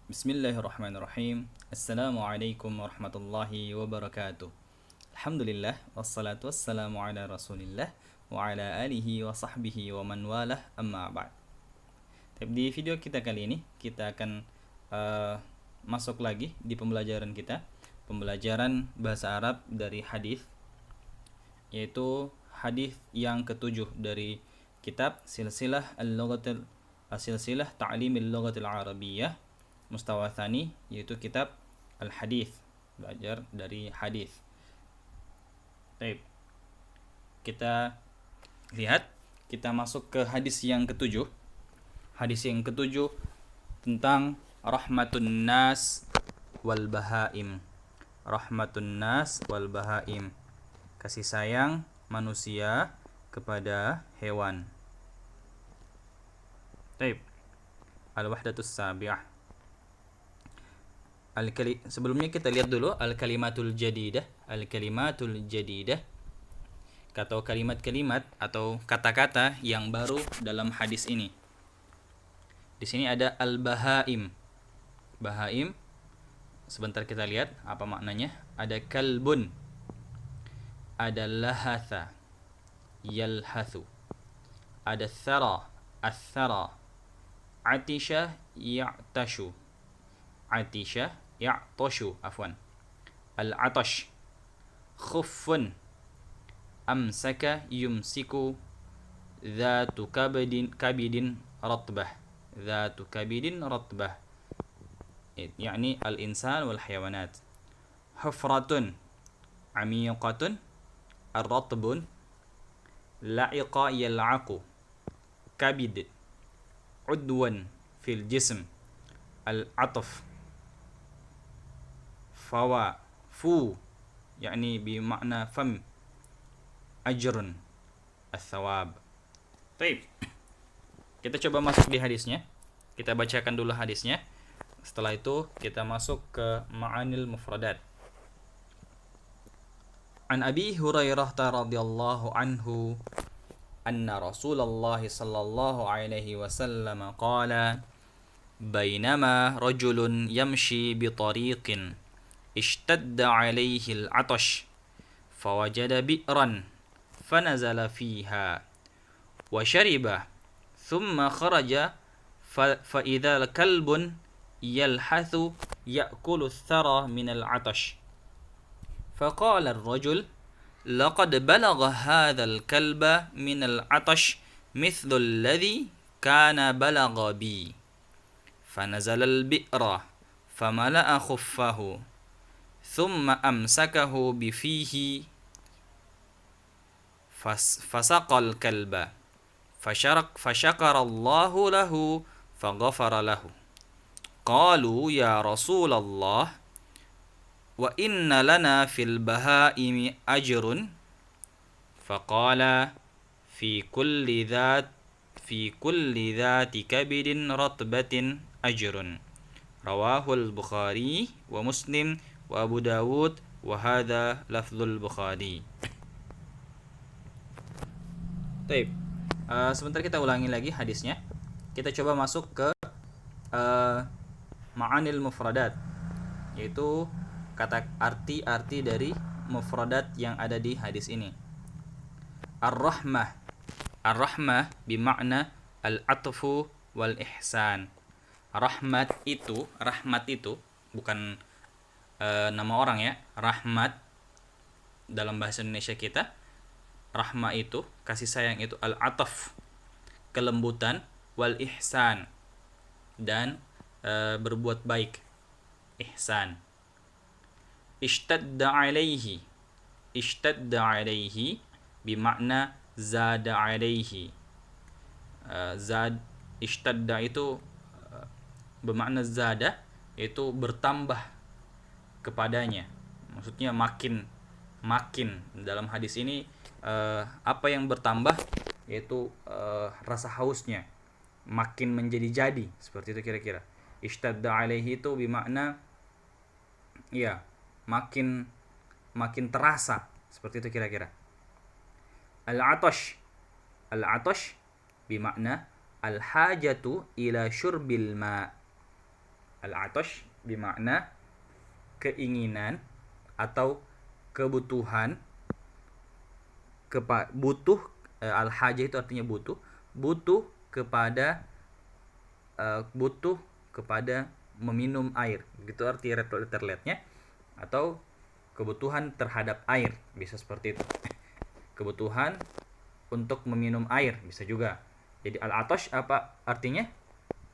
Bismillahirrahmanirrahim. Assalamualaikum warahmatullahi wabarakatuh. Alhamdulillah wassalatu wassalamu ala Rasulillah wa ala alihi wa sahbihi wa man walah amma ba'd. Di video kita kali ini kita akan masuk lagi di pembelajaran kita, pembelajaran bahasa Arab dari hadis, yaitu hadis yang ketujuh dari kitab Silsilah Silsilah Ta'limil Lughatil Arabiyyah Mustawa Tsani, yaitu kitab Al-Hadits, belajar dari hadis. Baik. Kita lihat, kita masuk ke hadis yang ketujuh. Hadis yang ketujuh tentang rahmatun nas wal bahaim. Rahmatun nas wal bahaim. Kasih sayang manusia kepada hewan. Baik. Al-wahdatus sabi'ah. Sebelumnya kita lihat dulu al-kalimatul jadidah. Al-kalimatul jadidah, atau kalimat-kalimat atau kata-kata yang baru dalam hadis ini. Di sini ada al-bahaim. Bahaim, sebentar kita lihat apa maknanya. Ada kalbun, ada lahatha, yalhathu, ada thara, athara, atisha, ya'tashu, atisha, ya'tashu, afwan, al-atash, khuffun, amsaka, yumsiku, dhatu kabidin ratbah, dhatu kabidin ratbah, yani al-insan wal hayawanat. Hufratun, amiqatun, ar-ratbun, la'iqa yal'aqu, kabid, udwan fil jism, al-ataf, fawa, fu, yakni bimakna fam, ajrun, al-thawab. Baik, kita coba masuk di hadisnya. Kita bacakan dulu hadisnya. Setelah itu kita masuk ke ma'anil mufradat. An Abi Hurairah radhiyallahu anhu anna Rasulullah sallallahu alaihi wasallam qala bainama rajulun yamshi bi tariqin ishtadda alaihi al-'atash fawajada bi'ran fanazala fiha wa shariba thumma kharaja fa idza kalbun yalhathu ya'kulu ath-thara min al-'atash faqala ar-rajul laqad balagha hadha al-kalba min al-'atash mithlu alladhi kana balagha bi fanazala al-bi'ra famala'a khuffahu thumma amsakahu bifihi fasaqal kalba fashakara Allahu lahu faghafara lahu. Qalu ya Rasulullah wa inna lana fil bahaimi ajrun faqala fi kulli dhati kabidin ratbatin ajrun. Rawahul Bukhari wa Muslim wa Abu Dawud wa hadha lafzul Bukhari. Baik. Sebentar kita ulangi lagi hadisnya. Kita coba masuk ke ma'anil mufradat, yaitu kata arti-arti dari mufradat yang ada di hadis ini. Ar-rahmah. Ar-rahmah bimakna al-atfu wal ihsan. Rahmat itu bukan nama orang ya. Rahmat dalam bahasa Indonesia kita, rahmah itu, kasih sayang itu, al-ataf, kelembutan, wal ihsan, dan berbuat baik, ihsan. Ishtadda alaihi bimakna zada alaihi. Ishtadda itu bermakna zada, yaitu bertambah kepadanya. Maksudnya makin dalam hadis ini apa yang bertambah, yaitu rasa hausnya makin menjadi-jadi, seperti itu kira-kira. Ishtadda alaihi itu bermakna ya makin terasa, seperti itu kira-kira. Al-'atash bimakna al-hajatu ila syurbil ma. Al-'atash bermakna keinginan atau kebutuhan, butuh. Al-hajah itu artinya butuh kepada meminum air, gitu arti letterletnya, atau kebutuhan terhadap air, bisa seperti itu. Kebutuhan untuk meminum air bisa juga. Jadi al-'atash apa artinya?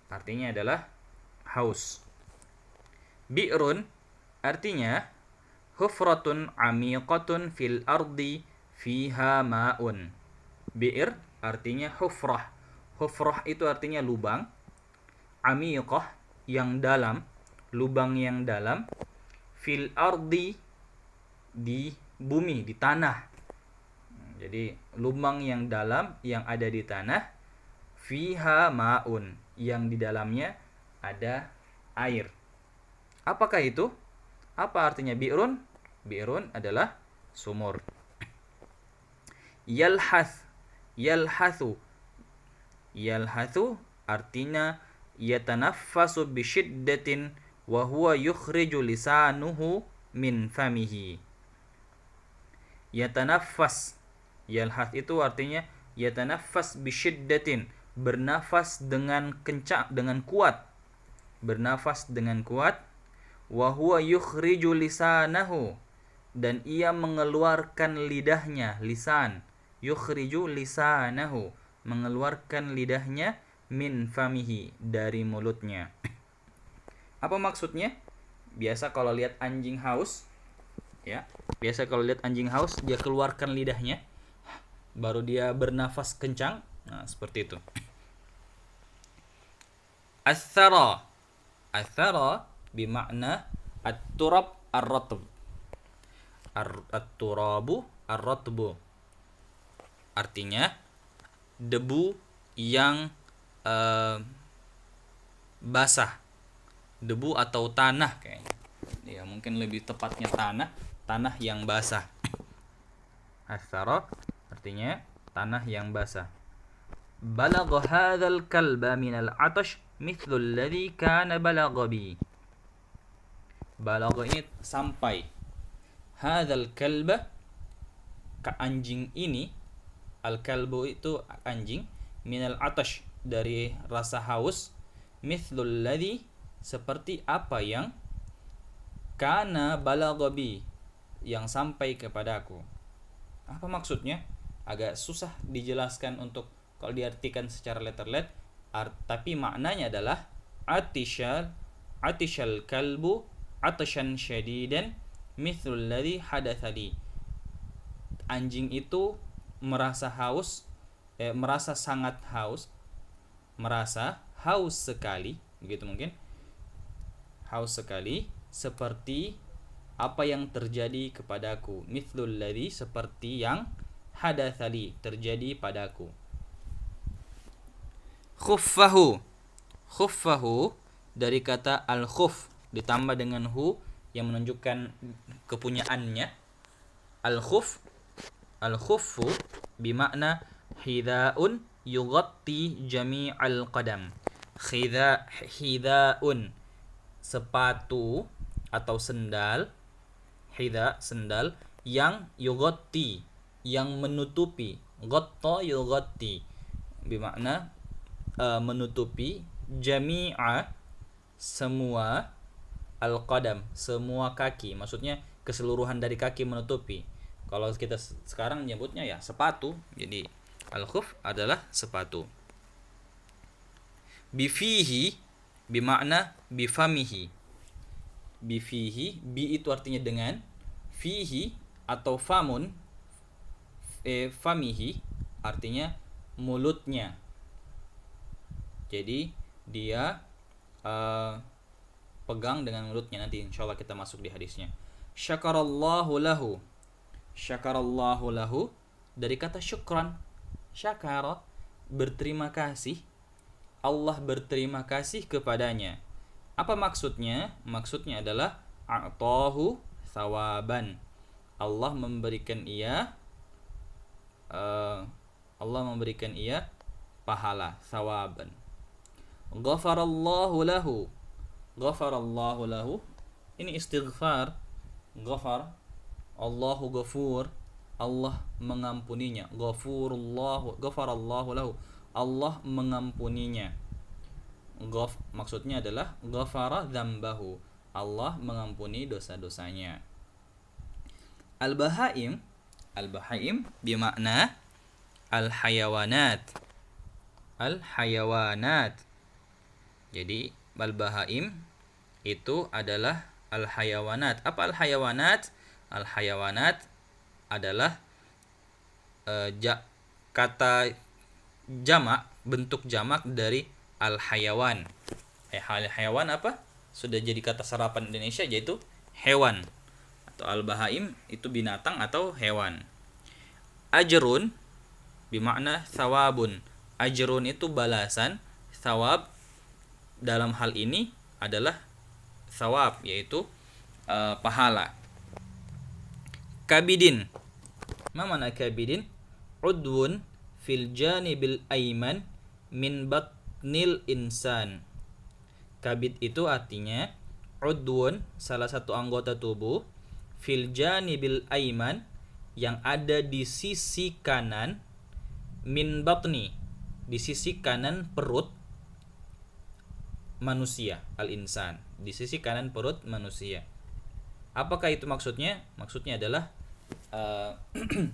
Artinya adalah haus. Bi'run artinya hufratun amiqatun fil ardi fiha ma'un. Bi'r artinya hufrah. Hufrah itu artinya lubang. Amiqah yang dalam, lubang yang dalam. Fil ardi di bumi, di tanah. Jadi lubang yang dalam yang ada di tanah. Fiha ma'un, yang di dalamnya ada air. Apakah itu? Apa artinya bi'run? Bi'run adalah sumur. Yalhathu artinya yatanaffasu bisyiddatin wa huwa yukhriju lisanuhu min famihi. Yalhath itu artinya yatanaffas bisyiddatin, bernafas dengan kencang, dengan kuat. Bernafas dengan kuat. Wa huwa yukhriju lisanahu, dan ia mengeluarkan lidahnya, lisan. Yukhriju lisanahu, mengeluarkan lidahnya, min famihi, dari mulutnya. Apa maksudnya? Biasa kalau lihat anjing haus, ya. Biasa kalau lihat anjing haus, dia keluarkan lidahnya, baru dia bernafas kencang. Nah, seperti itu. Athara bimakna at-turab ar-ratb. At-turabu ar-ratbu, artinya debu yang basah. Debu atau tanah kayaknya. Ya, mungkin lebih tepatnya tanah yang basah. Athara artinya tanah yang basah. Balagha hadzal kalba minal 'atash mithlu alladhi kana balagha bi. Balagha ini sampai. Hadzal kalba, anjing ini. Al-kalbu itu anjing. Minal 'atash, dari rasa haus. Mithlu alladhi, seperti apa yang kana balagha bi, yang sampai kepadaku. Apa maksudnya? Agak susah dijelaskan untuk kalau diartikan secara letterlet, tapi maknanya adalah atishal kalbu atashan syadidan mithlul ladzi hadatsali. Anjing itu merasa haus, merasa sangat haus, merasa haus sekali, begitu mungkin. Haus sekali seperti apa yang terjadi kepadaku. Mithlul ladzi, seperti yang hadatsali, terjadi padaku. Khuffahu dari kata al-khuff ditambah dengan hu yang menunjukkan kepunyaannya. Al-khuffu bimakna hidhaun yughatti jami'al qadam. Hidhaun, sepatu atau sendal. Hidha, sendal, yang yughatti, yang menutupi. Ghatta yughatti bimakna menutupi, jami'a, semua, al-qadam, semua kaki, maksudnya keseluruhan dari kaki menutupi. Kalau kita sekarang menyebutnya ya sepatu, jadi al-khuf adalah sepatu. Bifihi bimakna bifamihi. Bifihi, bi itu artinya dengan, fihi atau famun, famihi artinya mulutnya. Jadi dia pegang dengan mulutnya. Nanti insyaallah kita masuk di hadisnya. Syakarallahu lahu dari kata syukran. Syakara, berterima kasih. Allah berterima kasih kepadanya. Apa maksudnya? Maksudnya adalah a'tahu thawaban. Allah memberikan ia pahala, thawaban. Ghafarallahu lahu, Ghafarallahu lahu. Ini istighfar. Ghafar, Allahu ghafur, Allah mengampuninya. Ghafarallahu lahu, Allah mengampuninya. Maksudnya adalah ghafara dzambahu, Allah mengampuni dosa-dosanya. Al-bahaim bermakna al-hayawanat. Jadi al-bahaim itu adalah al-hayawanat. Apa al-hayawanat? Al-hayawanat adalah kata jamak, bentuk jamak dari al-hayawan. Hayawan apa? Sudah jadi kata serapan Indonesia, yaitu hewan. Atau al-bahaim itu binatang atau hewan. Ajrun bermakna thawabun. Ajrun itu balasan, thawab dalam hal ini adalah thawab, yaitu pahala. Kabidin. Ma mana kabidin? Udwun fil janibil ayman min batnil insan. Kabid itu artinya udwun, salah satu anggota tubuh, fil janibil ayman, yang ada di sisi kanan, min batni, di sisi kanan perut manusia, al-insan, di sisi kanan perut manusia. Apakah itu maksudnya? Maksudnya adalah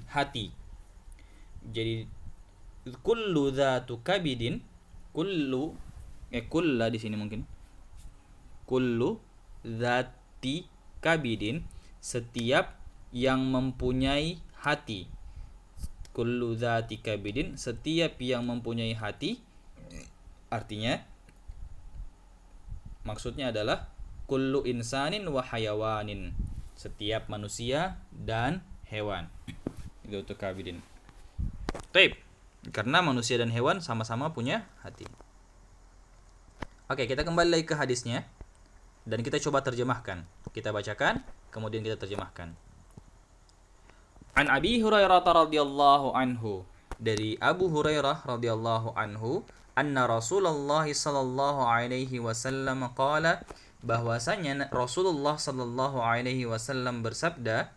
hati. Jadi kullu dzatu kabidin, kulla di sini mungkin. Kullu dzati kabidin, setiap yang mempunyai hati. Kullu dzati kabidin, setiap yang mempunyai hati. Artinya maksudnya adalah kullu insanin wa hayawanin, setiap manusia dan hewan. Itu untuk kabidin. Taib. Karena manusia dan hewan sama-sama punya hati. Oke, kita kembali lagi ke hadisnya dan kita coba terjemahkan. Kita bacakan, kemudian kita terjemahkan. An Abi Hurairah radhiyallahu anhu, dari Abu Hurairah radhiyallahu anhu, anna Rasulullah sallallahu alaihi wasallam qala, bahwasanya Rasulullah sallallahu alaihi wasallam bersabda,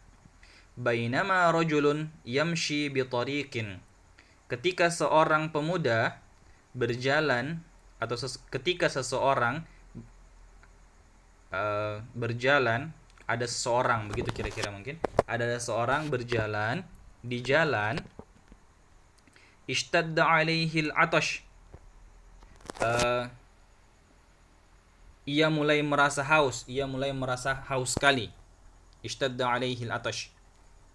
bainama rajulun yamshi bi tariqin, ketika seorang pemuda berjalan, atau ketika seseorang berjalan, ada seseorang, begitu kira-kira mungkin, ada seseorang berjalan di jalan, ishtadda alaihi al-atash, ia mulai merasa haus sekali. Ishtadda alaihi al-atash.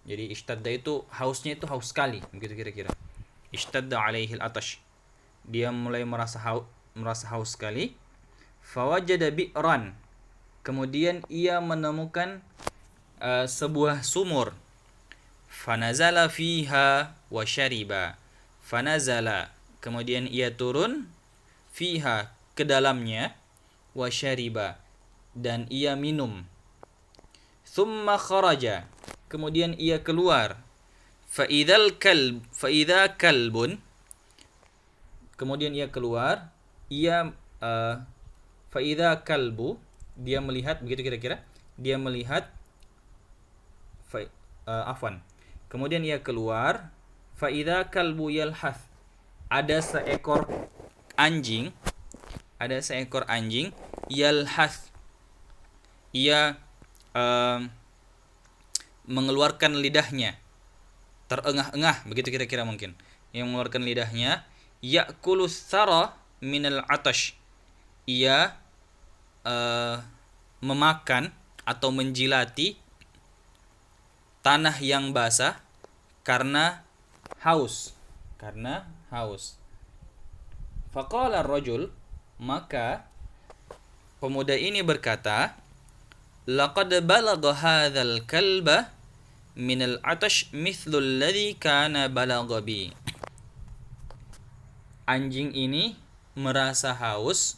Jadi ishtadda itu hausnya itu haus sekali, begitu kira-kira. Ishtadda alaihi al-atash. Dia mulai merasa haus sekali. Fawajada bi'ran. Kemudian ia menemukan sebuah sumur. Fanazala fiha wa syariba. Fanazala, kemudian ia turun, fiha, ke dalamnya, wa syariba, dan ia minum. Thumma kharaja, kemudian ia keluar. Fa'idha kalbun, kemudian ia keluar, fa'idha kalbu, dia melihat, begitu kira-kira, dia melihat, kemudian ia keluar, fa'idha kalbu yalhath, ada seekor anjing, yalhath, ia mengeluarkan lidahnya, terengah-engah, begitu kira-kira mungkin, yang mengeluarkan lidahnya, ya'kulus thara minal atash, ia memakan atau menjilati tanah yang basah karena haus. Faqala ar-rajul, maka pemuda ini berkata, laqad balagha hadzal kalba minal atash mithlu alladhi kana balagha bi. Anjing ini merasa haus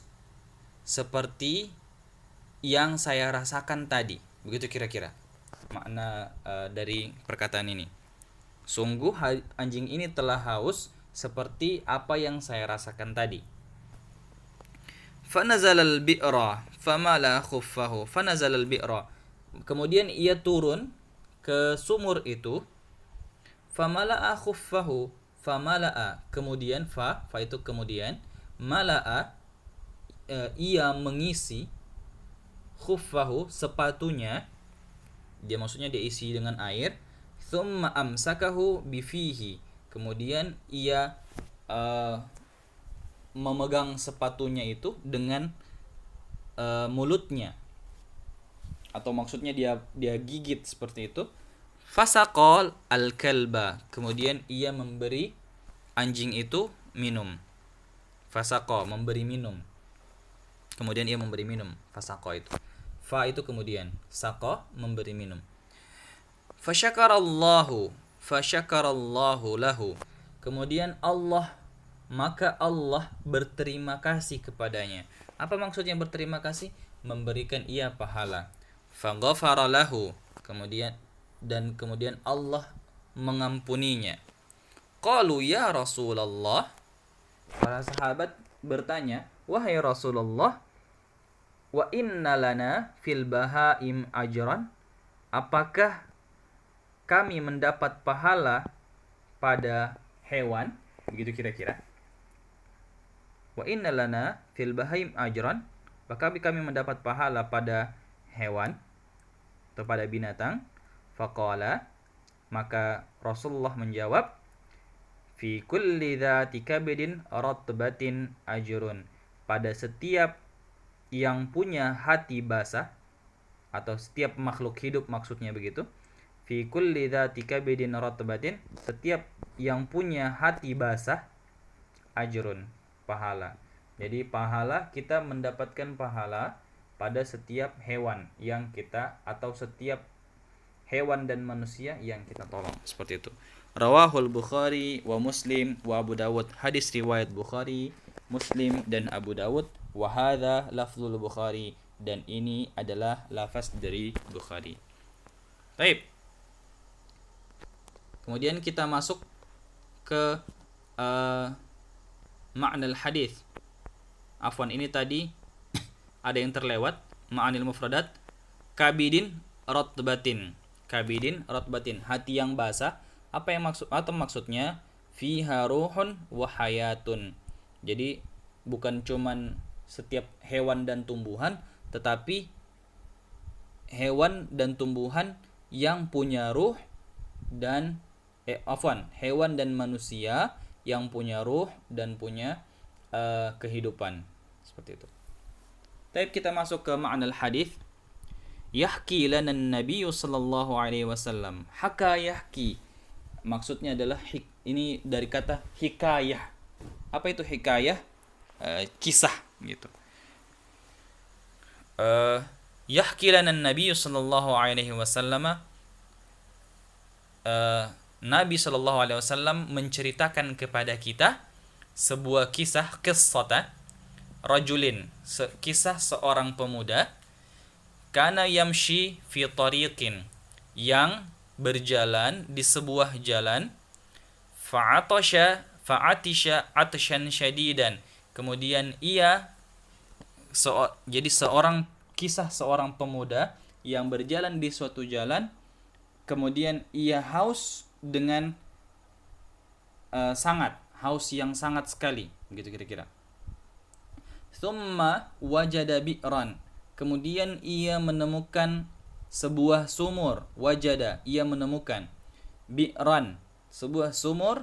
seperti yang saya rasakan tadi. Begitu kira-kira makna dari perkataan ini. Sungguh anjing ini telah haus seperti apa yang saya rasakan tadi. Fanazal al-bi'ra famala khuffahu fanazala al-bi'ra. Kemudian ia turun ke sumur itu, famala'a khuffahu, famala'a, kemudian fa itu kemudian, mala'a, ia mengisi, khuffahu, sepatunya, dia maksudnya diisi dengan air, thumma amsakahu bifihi, kemudian ia memegang sepatunya itu dengan mulutnya, atau maksudnya dia gigit seperti itu. Fasaqal al-kalba, kemudian ia memberi anjing itu minum. Fasaqo, memberi minum. Kemudian ia memberi minum. Fasaqo itu. Fa itu kemudian. Saqo, memberi minum. Fasyakarallahu lahu. Kemudian maka Allah berterima kasih kepadanya. Apa maksudnya berterima kasih? Memberikan ia pahala. Faghafara lahu, kemudian Allah mengampuninya. Qalu ya Rasulullah, para sahabat bertanya, wahai Rasulullah, wa inna lana fil bahaim ajran, apakah kami mendapat pahala pada hewan? Begitu kira-kira. Wa inna lana fil bahaim ajran, apakah kami mendapat pahala pada hewan atau pada binatang? Faqala, maka Rasulullah menjawab, fi kulli dhati kabidin ratbatin ajrun, pada setiap yang punya hati basah, atau setiap makhluk hidup maksudnya begitu. Fi kulli dhati kabidin ratbatin, setiap yang punya hati basah, ajrun, pahala. Jadi pahala, kita mendapatkan pahala pada setiap hewan yang kita, atau setiap hewan dan manusia yang kita tolong, seperti itu. Rawahul Bukhari wa Muslim wa Abu Dawud. Hadis riwayat Bukhari, Muslim dan Abu Dawud. Wa hadza lafzul Bukhari, dan ini adalah lafaz dari Bukhari. Baik. Kemudian kita masuk ke ma'nal hadis. Afwan, ini tadi ada yang terlewat. Ma'anil mufradat, kabidin ratbatin. Kabidin ratbatin, hati yang basah. Apa yang maksudnya? Fiha ruhun wa hayatun. Jadi bukan cuman setiap hewan dan tumbuhan, tetapi hewan dan tumbuhan yang punya ruh dan hewan dan manusia yang punya ruh dan punya kehidupan, seperti itu. Baik, kita masuk ke ma'nal hadis. Yahki lana Nabi sallallahu alaihi wasallam. Haka yahki, maksudnya adalah ini dari kata hikayah. Apa itu hikayah? Kisah gitu. Yahki lana Nabi sallallahu alaihi wasallam. Nabi sallallahu alaihi wasallam menceritakan kepada kita sebuah kisah, qissata rajulin, kisah seorang pemuda, kana yamshi fi tariqin, yang berjalan di sebuah jalan, fa'atisha atshan syadidan, kemudian jadi kisah seorang pemuda yang berjalan di suatu jalan, kemudian ia haus dengan haus yang sangat sekali, begitu kira-kira. Thumma wajada bi'ran, kemudian ia menemukan sebuah sumur. Wajada, ia menemukan. Bi'ran, sebuah sumur.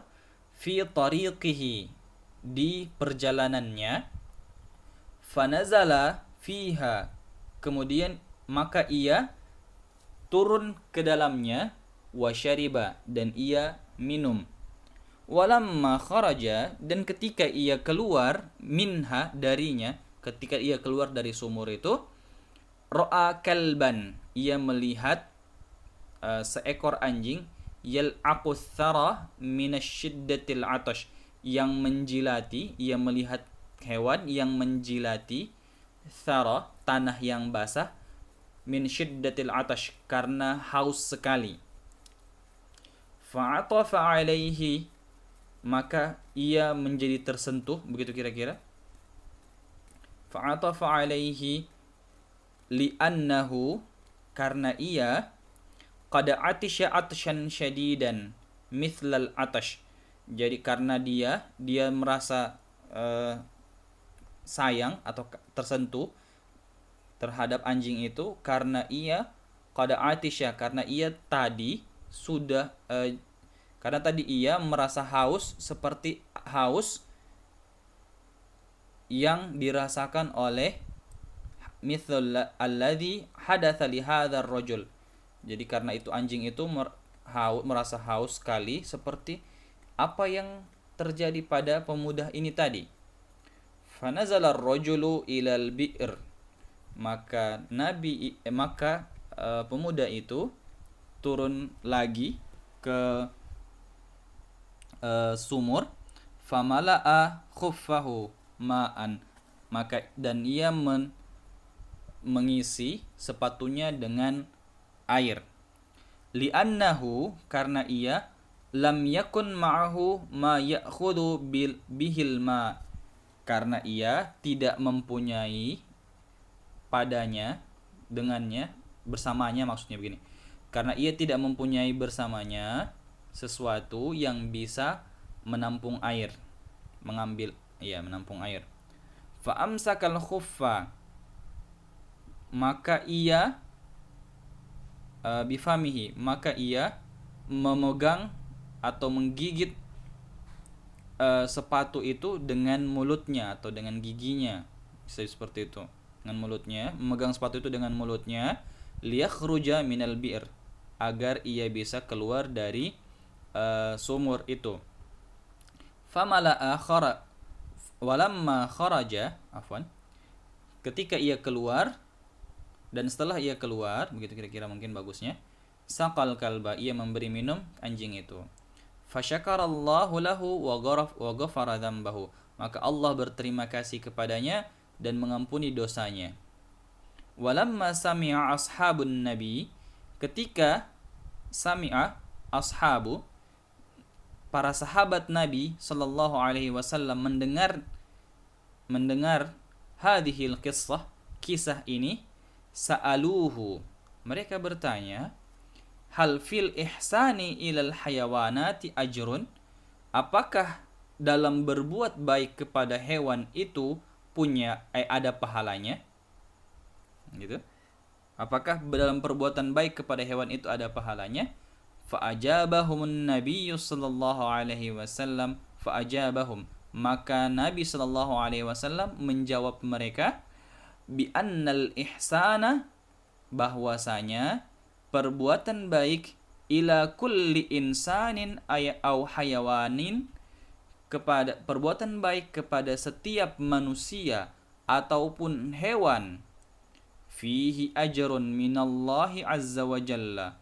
Fi tariqihi, di perjalanannya. Fanazala fiha, kemudian maka ia turun ke dalamnya. Wa syariba, dan ia minum. Walamma kharaja, dan ketika ia keluar, minha, darinya, ketika ia keluar dari sumur itu, ra'a kalban, ia melihat seekor anjing, yal'aqu thara minasyiddatil atash, yang menjilati, ia melihat hewan yang menjilati thara, tanah yang basah, min syiddatil atash, karena haus sekali. Fa'atafa alaihi, maka ia menjadi tersentuh, begitu kira-kira. Fa'atafa alaihi, li'annahu, karena ia qad atisha atshan syadidan mithlal atash. Jadi karena dia merasa sayang atau tersentuh terhadap anjing itu, karena ia qad atisha, karena ia tadi sudah karena tadi ia merasa haus seperti haus yang dirasakan oleh mithl alladhi hadatha li hadzal rajul. Jadi karena itu anjing itu merasa haus sekali seperti apa yang terjadi pada pemuda ini tadi. Fanazala ar-rajulu ilal bi'r, maka pemuda itu turun lagi ke sumur. Famala'a khuffahu ma'an, maka dan ia mengisi sepatunya dengan air. Li'annahu, karena ia lam yakun ma'ahu ma ya'khudhu bihil ma, karena ia tidak mempunyai padanya, dengannya, bersamanya, maksudnya begini, karena ia tidak mempunyai bersamanya sesuatu yang bisa menampung air, menampung air. Fa amsakal khuffa, maka ia bifamihi, maka ia memegang atau menggigit sepatu itu dengan mulutnya atau dengan giginya, bisa seperti itu, dengan mulutnya, memegang sepatu itu dengan mulutnya, liyakhruja minal bi'r, agar ia bisa keluar dari sumur itu. Famala'a walamma kharaja, ketika ia keluar, dan setelah ia keluar, begitu kira-kira mungkin bagusnya, saqal kalba, ia memberi minum anjing itu. Fasyakarallahu lahu wa ghafara dzambahu, maka Allah berterima kasih kepadanya dan mengampuni dosanya. Walamma sami'a ashabun nabi, ketika sami'a ashabu, para sahabat Nabi sallallahu alaihi wasallam mendengar hadhil qissah, kisah ini, sa'aluhu, mereka bertanya, hal fil ihsani ilal hayawanati ajrun, apakah dalam berbuat baik kepada hewan itu ada pahalanya, gitu. Apakah dalam perbuatan baik kepada hewan itu ada pahalanya? Fa'ajabahumun nabiyyu sallallahu alaihi wasallam, maka Nabi sallallahu alaihi wasallam menjawab mereka, bi annal ihsana, bahwasanya perbuatan baik, ila kulli insanin au hayawanin, kepada perbuatan baik kepada setiap manusia ataupun hewan, fihi ajrun minallahi azza wa jalla,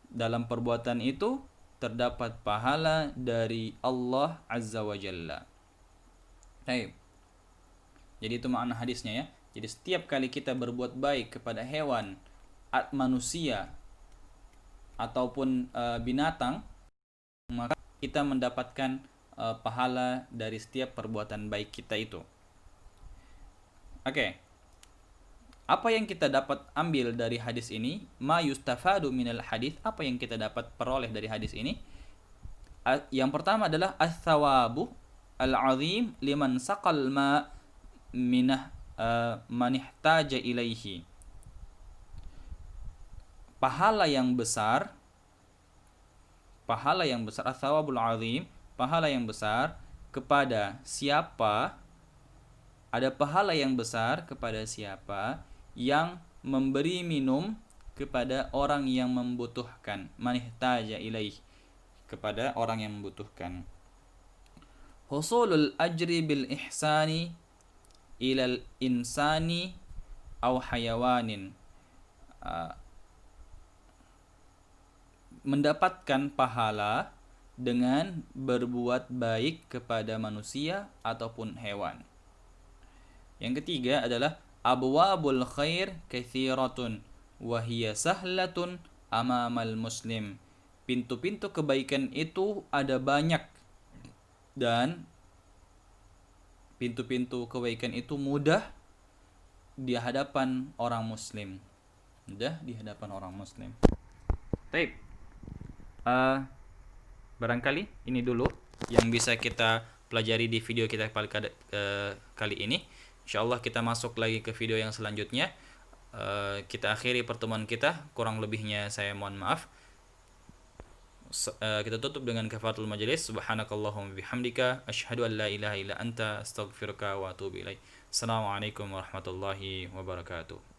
dalam perbuatan itu terdapat pahala dari Allah azza wa jalla. Baik. Jadi itu makna hadisnya ya. Jadi setiap kali kita berbuat baik kepada hewan, manusia ataupun binatang, maka kita mendapatkan pahala dari setiap perbuatan baik kita itu. Oke. Apa yang kita dapat ambil dari hadis ini? Ma yustafadu minal hadis, apa yang kita dapat peroleh dari hadis ini? Yang pertama adalah as-sawabu al-azim liman saqal ma minah manihtaja ilaihi. Pahala yang besar, as-sawabul azim, pahala yang besar kepada siapa? Ada pahala yang besar kepada siapa yang memberi minum kepada orang yang membutuhkan, manihtaja ilaih, kepada orang yang membutuhkan. Husulul ajri bil ihsani ilal insani aw hayawanin, mendapatkan pahala dengan berbuat baik kepada manusia ataupun hewan. Yang ketiga adalah abwabul khair katsiratun wa hiya sahlatun amamal muslim. Pintu-pintu kebaikan itu ada banyak dan pintu-pintu kebaikan itu mudah di hadapan orang muslim. Udah di hadapan orang muslim. Baik. Barangkali ini dulu yang bisa kita pelajari di video kita kali ini. Insyaallah kita masuk lagi ke video yang selanjutnya. Kita akhiri pertemuan kita, kurang lebihnya saya mohon maaf. Kita tutup dengan kafaratul majelis. Subhanakallahumma bihamdika asyhadu an la ilaha illa anta astaghfiruka wa atubu ilaik. Assalamualaikum warahmatullahi wabarakatuh.